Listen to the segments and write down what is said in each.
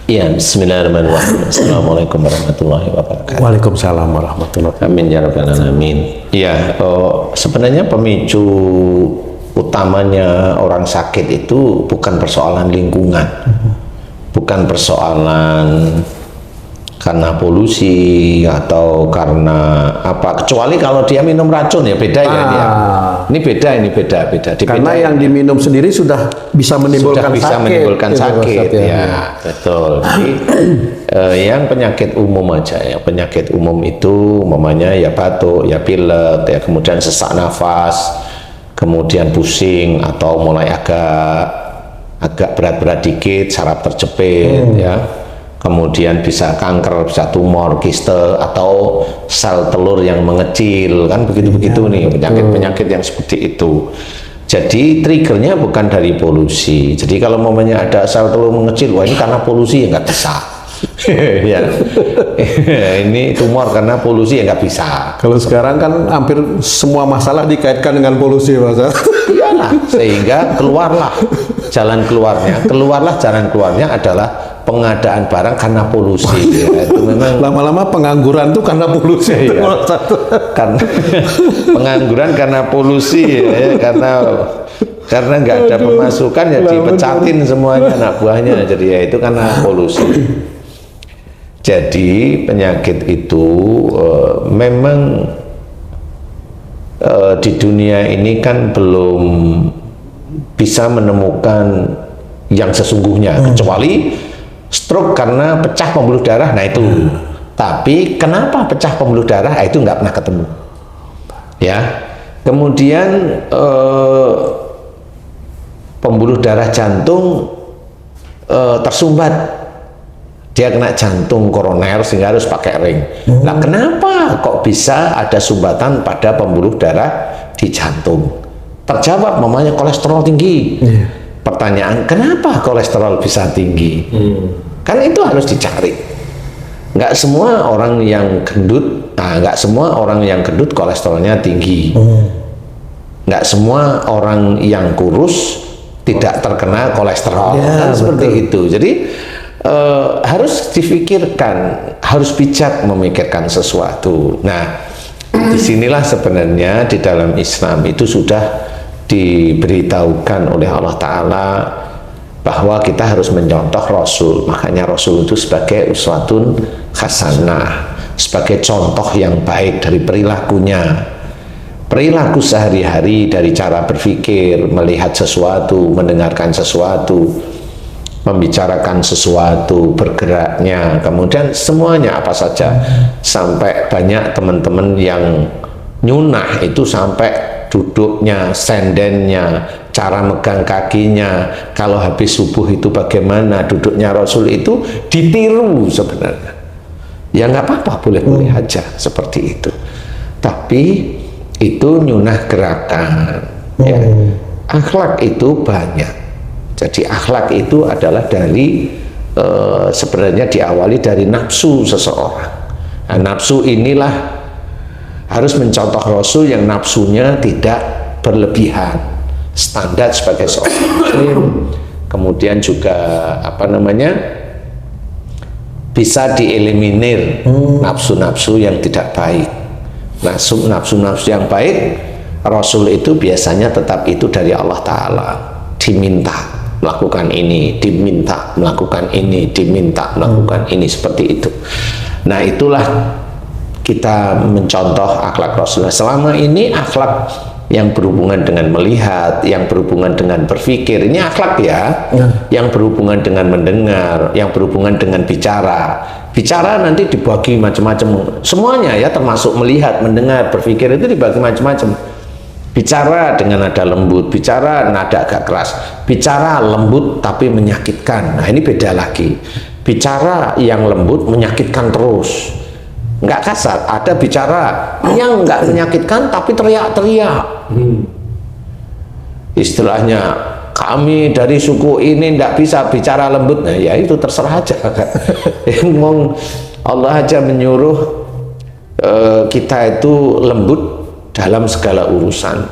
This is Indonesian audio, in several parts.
Ya, bismillahirrahmanirrahim. Assalamualaikum warahmatullahi wabarakatuh. Waalaikumsalam warahmatullahi wabarakatuh. Amin ya rabbal alamin. Ya, sebenarnya pemicu utamanya orang sakit itu bukan persoalan lingkungan, bukan persoalan karena polusi atau karena apa, kecuali kalau dia minum racun ya beda ya dia. Ini beda. Karena yang diminum sendiri sudah bisa menimbulkan sakit. Ya, betul. Jadi yang penyakit umum aja ya, penyakit umum itu umpamanya ya batuk, ya pilek, ya kemudian sesak nafas, kemudian pusing atau mulai agak berat-berat dikit, saraf terjepit ya. Kemudian bisa kanker, bisa tumor, kiste, atau sel telur yang mengecil, kan begitu-begitu nih penyakit-penyakit yang seperti itu. Jadi triggernya bukan dari polusi. Jadi kalau momennya ada sel telur mengecil, wah ini karena polusi ya nggak bisa. Ya, ini tumor karena polusi ya nggak bisa. Kalau sekarang kan hampir semua masalah dikaitkan dengan polusi, Mas. Iyalah, sehingga keluarlah jalan keluarnya adalah pengadaan barang karena polusi. Ya, itu memang lama-lama pengangguran tuh karena polusi. Ya, karena pengangguran karena polusi ya, karena nggak ada pemasukan ya dipecatin semuanya anak buahnya, jadi ya itu karena polusi. Jadi penyakit itu memang di dunia ini kan belum bisa menemukan yang sesungguhnya, kecuali stroke karena pecah pembuluh darah, nah itu. Tapi kenapa pecah pembuluh darah itu nggak pernah ketemu. Ya, kemudian pembuluh darah jantung tersumbat, dia kena jantung koroner sehingga harus pakai ring. Nah, kenapa kok bisa ada sumbatan pada pembuluh darah di jantung? Terjawab, mamanya kolesterol tinggi. Pertanyaan, kenapa kolesterol bisa tinggi? Kan itu harus dicari. Nggak semua orang yang gendut, nggak semua orang yang gendut kolesterolnya tinggi. Nggak semua orang yang kurus tidak terkena kolesterol. Ya, kan seperti betul. itu. Jadi harus difikirkan, harus bijak memikirkan sesuatu. Nah, disinilah sebenarnya di dalam Islam itu sudah diberitahukan oleh Allah Ta'ala bahwa kita harus mencontoh Rasul. Makanya Rasul itu sebagai uswatun hasanah, sebagai contoh yang baik dari perilakunya, perilaku sehari-hari, dari cara berpikir, melihat sesuatu, mendengarkan sesuatu, membicarakan sesuatu, bergeraknya, kemudian semuanya apa saja. Sampai banyak teman-teman yang nyunah itu sampai duduknya, sendennya, cara megang kakinya, kalau habis subuh itu bagaimana duduknya Rasul itu ditiru sebenarnya. Ya nggak apa-apa, boleh-boleh aja seperti itu. Tapi itu nyunah gerakan. Ya. Akhlak itu banyak. Jadi akhlak itu adalah dari sebenarnya diawali dari nafsu seseorang. Nah, nafsu inilah harus mencontoh Rasul yang nafsunya tidak berlebihan, standar sebagai seorang muslim. Kemudian juga apa namanya, bisa dieliminir nafsu-nafsu yang tidak baik. Nafsu-nafsu yang baik, Rasul itu biasanya tetap itu dari Allah Ta'ala, diminta melakukan ini, diminta melakukan ini, diminta melakukan ini, seperti itu. Nah, itulah kita mencontoh akhlak Rasulullah. Selama ini akhlak yang berhubungan dengan melihat, yang berhubungan dengan berpikir, ini akhlak ya. Yang berhubungan dengan mendengar, yang berhubungan dengan bicara. Bicara nanti dibagi macam-macam, semuanya ya, termasuk melihat, mendengar, berpikir itu dibagi macam-macam. Bicara dengan nada lembut, bicara nada agak keras, bicara lembut tapi menyakitkan. Nah, ini beda lagi. Bicara yang lembut menyakitkan terus, nggak kasar. Ada bicara yang nggak menyakitkan tapi teriak-teriak. Istilahnya, kami dari suku ini nggak bisa bicara lembut. Nah, ya itu terserah aja. Allah aja menyuruh kita itu lembut dalam segala urusan.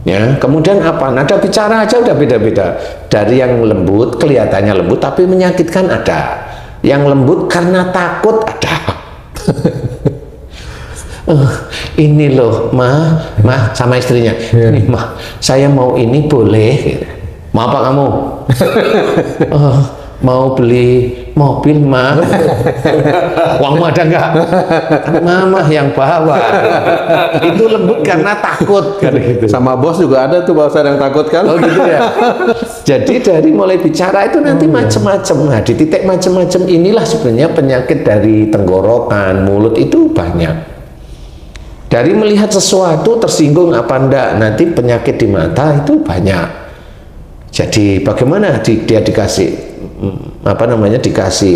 Ya, kemudian apa? Nada bicara aja udah beda-beda. Dari yang lembut, kelihatannya lembut tapi menyakitkan ada. Yang lembut karena takut ada. Ini loh, mah sama istrinya. Ini mah, saya mau ini boleh? Mau apa kamu? Mau beli mobil mah. Uangmu ada nggak? Mama yang bawa. Itu lembut karena takut kan gitu. Sama bos juga ada tuh bahasa yang takut kan? Oh gitu ya. Jadi dari mulai bicara itu nanti macam-macam. Nah, di titik macam-macam inilah sebenarnya penyakit dari tenggorokan, mulut itu banyak. Dari melihat sesuatu tersinggung apa enggak, nanti penyakit di mata itu banyak. Jadi bagaimana dia dikasih dikasih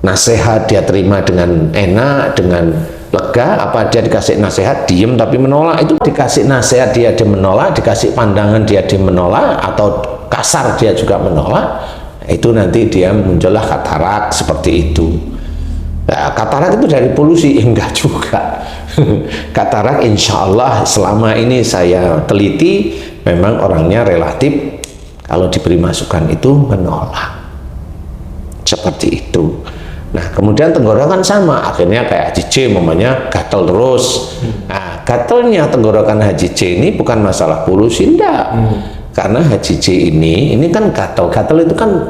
nasihat, dia terima dengan enak, dengan lega, apa dia dikasih nasihat diem tapi menolak? Itu dikasih nasihat dia menolak, dikasih pandangan dia menolak, atau kasar dia juga menolak, itu nanti dia muncullah katarak seperti itu. Nah, katarak itu dari polusi? Enggak juga. Katarak insya Allah selama ini saya teliti memang orangnya relatif kalau diberi masukan itu menolak. Seperti itu. Nah, kemudian tenggorokan sama, akhirnya kayak Haji J namanya gatel terus. Nah, gatelnya tenggorokan Haji J ini bukan masalah polusi, enggak. Karena Haji J ini kan gatel itu kan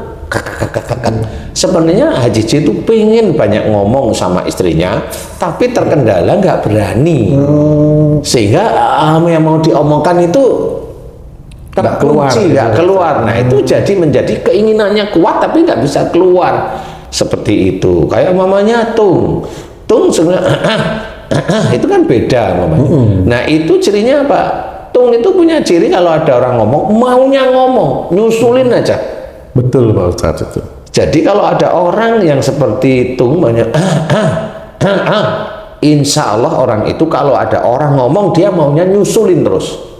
sebenarnya Haji J itu pengen banyak ngomong sama istrinya, tapi terkendala nggak berani. Sehingga yang mau diomongkan itu terkunci, nggak keluar. Nah, itu menjadi keinginannya kuat tapi nggak bisa keluar. Seperti itu. Kayak mamanya Tung sebenarnya itu kan beda mamanya. Nah, itu cirinya apa? Tung itu punya ciri kalau ada orang ngomong, maunya ngomong, nyusulin aja. Betul Pak Ustadz itu. Jadi kalau ada orang yang seperti Tung banyak insya Allah orang itu kalau ada orang ngomong dia maunya nyusulin terus.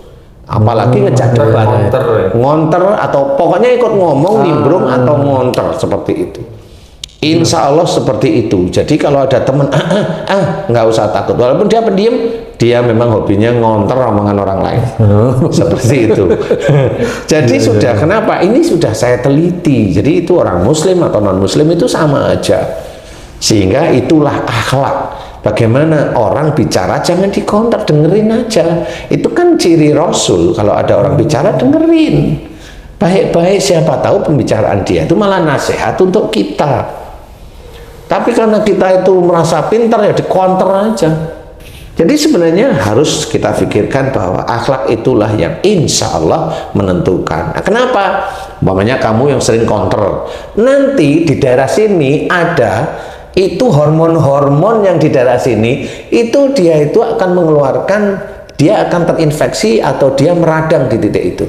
Apalagi ngejak debat, ngonter atau pokoknya ikut ngomong, nimbrung atau ngonter seperti itu. Insya Allah seperti itu. Jadi kalau ada teman nggak usah takut, walaupun dia pendiam, dia memang hobinya ngonter omongan orang lain. Seperti itu. Jadi sudah kenapa? Ini sudah saya teliti. Jadi itu orang Muslim atau non Muslim itu sama aja. Sehingga itulah akhlak. Bagaimana orang bicara jangan dikonter, dengerin aja. Itu kan ciri Rasul. Kalau ada orang bicara dengerin baik-baik, siapa tahu pembicaraan dia itu malah nasihat untuk kita. Tapi karena kita itu merasa pintar ya dikonter aja. Jadi sebenarnya harus kita pikirkan bahwa akhlak itulah yang insya Allah menentukan. Nah, kenapa? Umpamanya kamu yang sering konter, nanti di daerah sini ada itu hormon-hormon yang di daerah sini itu dia itu akan mengeluarkan, dia akan terinfeksi atau dia meradang di titik itu.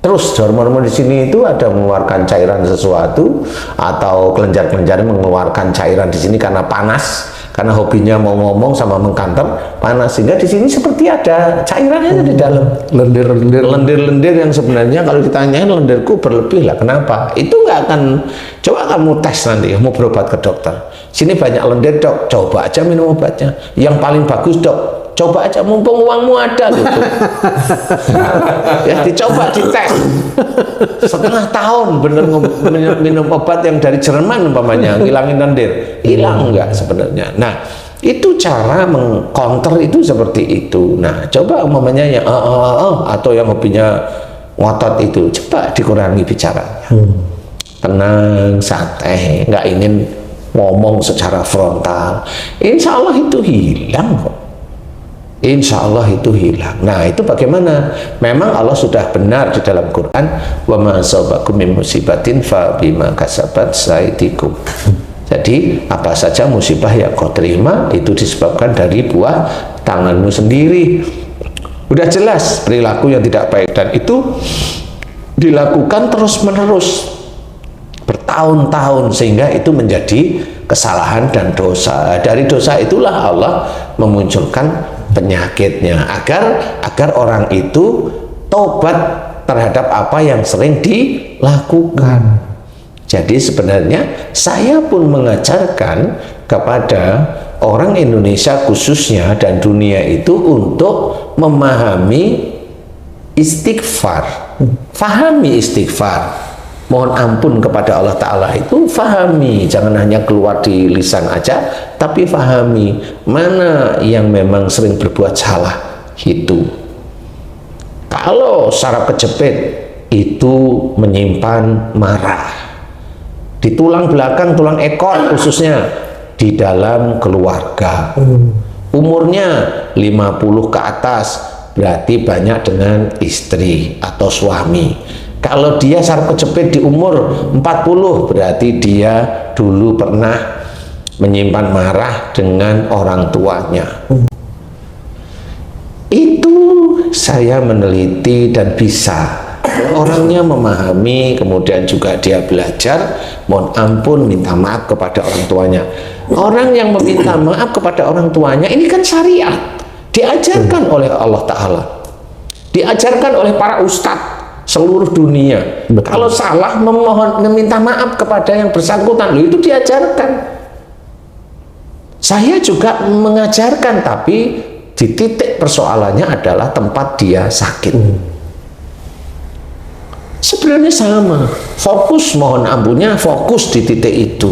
Terus hormon-hormon di sini itu ada mengeluarkan cairan sesuatu atau kelenjar-kelenjar mengeluarkan cairan di sini karena panas, karena hobinya mau ngomong sama mengkanter panas, sehingga di sini seperti ada cairannya di dalam. Lendir-lendir yang sebenarnya kalau ditanyain lendirku berlebih lah. Kenapa? Itu nggak akan. Coba kamu tes nanti, mau berobat ke dokter. Sini banyak lendir dok, coba aja minum obatnya. Yang paling bagus dok, coba aja mumpung uangmu ada gitu. Ya dicoba, dites. Setengah tahun bener minum obat yang dari Jerman umpamanya, ngilangin lendir. Hilang enggak sebenarnya. Nah, itu cara mengcounter itu seperti itu. Nah, coba umpamanya yang atau yang hobinya ngotot itu, coba dikurangi bicaranya. Tenang, santai, nggak ingin ngomong secara frontal. Insya Allah itu hilang kok. Insya Allah itu hilang. Nah, itu bagaimana? Memang Allah sudah benar di dalam Quran, wa ma asabakum min musibatin fa bima kasabat aydikum. Jadi apa saja musibah yang kau terima itu disebabkan dari buah tanganmu sendiri. Udah jelas perilaku yang tidak baik, dan itu dilakukan terus-menerus bertahun-tahun sehingga itu menjadi kesalahan dan dosa. Dari dosa itulah Allah memunculkan penyakitnya agar orang itu tobat terhadap apa yang sering dilakukan. Jadi sebenarnya saya pun mengajarkan kepada orang Indonesia khususnya dan dunia itu untuk memahami istighfar, fahami istighfar, mohon ampun kepada Allah Ta'ala itu fahami, jangan hanya keluar di lisan aja, tapi fahami mana yang memang sering berbuat salah itu. Kalau saraf kejepit itu menyimpan marah di tulang belakang, tulang ekor khususnya di dalam keluarga. Umurnya 50 ke atas berarti banyak dengan istri atau suami. Kalau dia saraf kejepit di umur 40 berarti dia dulu pernah menyimpan marah dengan orang tuanya. Itu saya meneliti dan bisa. Orangnya memahami, kemudian juga dia belajar, mohon ampun, minta maaf kepada orang tuanya. Orang yang meminta maaf kepada orang tuanya ini kan syariat, diajarkan oleh Allah Ta'ala, diajarkan oleh para ustadz seluruh dunia. Kalau salah meminta maaf kepada yang bersangkutan, itu diajarkan. Saya juga mengajarkan, tapi di titik persoalannya adalah tempat dia sakit. Sebenarnya sama, fokus mohon ampunnya, fokus di titik itu.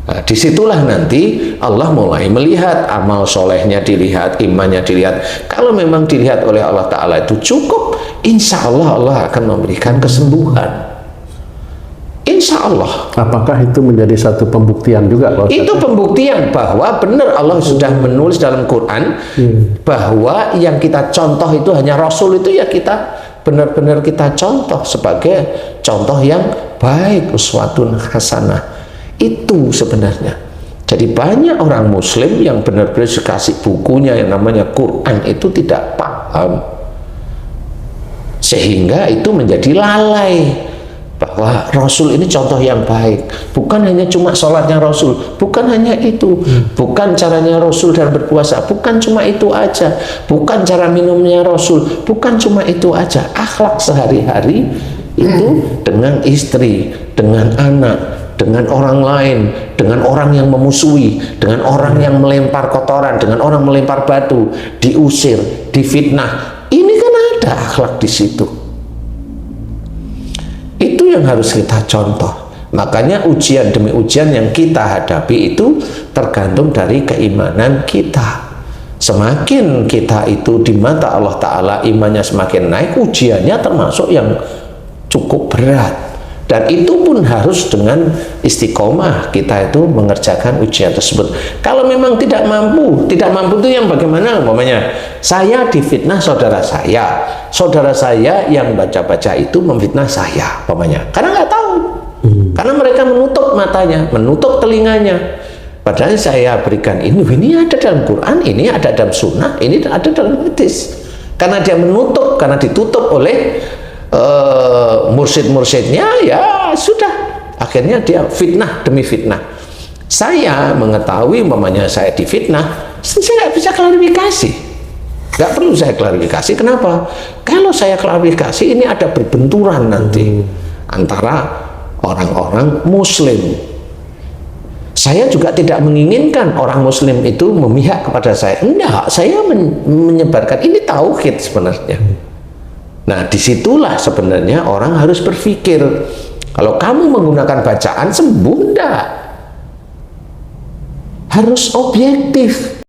Nah, disitulah nanti Allah mulai melihat amal solehnya, dilihat imannya, dilihat. Kalau memang dilihat oleh Allah Ta'ala itu cukup, insya Allah Allah akan memberikan kesembuhan. Insya Allah. Apakah itu menjadi satu pembuktian juga, Pak Ustaz? Itu pembuktian bahwa benar Allah sudah menulis dalam Quran bahwa yang kita contoh itu hanya Rasul, itu ya kita benar-benar kita contoh sebagai contoh yang baik, uswatun hasanah. Itu sebenarnya. Jadi banyak orang muslim yang benar-benar dikasih bukunya yang namanya Quran itu tidak paham, sehingga itu menjadi lalai bahwa Rasul ini contoh yang baik. Bukan hanya cuma sholatnya Rasul, bukan hanya itu, bukan caranya Rasul dalam berpuasa, bukan cuma itu aja, bukan cara minumnya Rasul, bukan cuma itu aja. Akhlak sehari-hari itu dengan istri, dengan anak, dengan orang lain, dengan orang yang memusuhi, dengan orang yang melempar kotoran, dengan orang melempar batu, diusir, difitnah. Ini kan ada akhlak di situ. Itu yang harus kita contoh. Makanya ujian demi ujian yang kita hadapi itu tergantung dari keimanan kita. Semakin kita itu di mata Allah Ta'ala imannya semakin naik, ujiannya termasuk yang cukup berat. Dan itu pun harus dengan istiqomah kita itu mengerjakan ujian tersebut. Kalau memang tidak mampu itu yang bagaimana? Umpamanya saya difitnah saudara saya yang baca-baca itu memfitnah saya, umpamanya, karena nggak tahu, karena mereka menutup matanya, menutup telinganya. Padahal saya berikan ini ada dalam Quran, ini ada dalam Sunnah, ini ada dalam hadis. Karena dia menutup, karena ditutup oleh mursyid-mursyidnya, ya sudah, akhirnya dia fitnah demi fitnah. Saya mengetahui umpamanya saya difitnah, saya nggak bisa klarifikasi, nggak perlu saya klarifikasi. Kenapa? Kalau saya klarifikasi ini ada berbenturan nanti antara orang-orang muslim. Saya juga tidak menginginkan orang muslim itu memihak kepada saya. Enggak, saya menyebarkan ini tauhid sebenarnya. Nah, disitulah sebenarnya orang harus berpikir, kalau kamu menggunakan bacaan sembuh, enggak, harus objektif.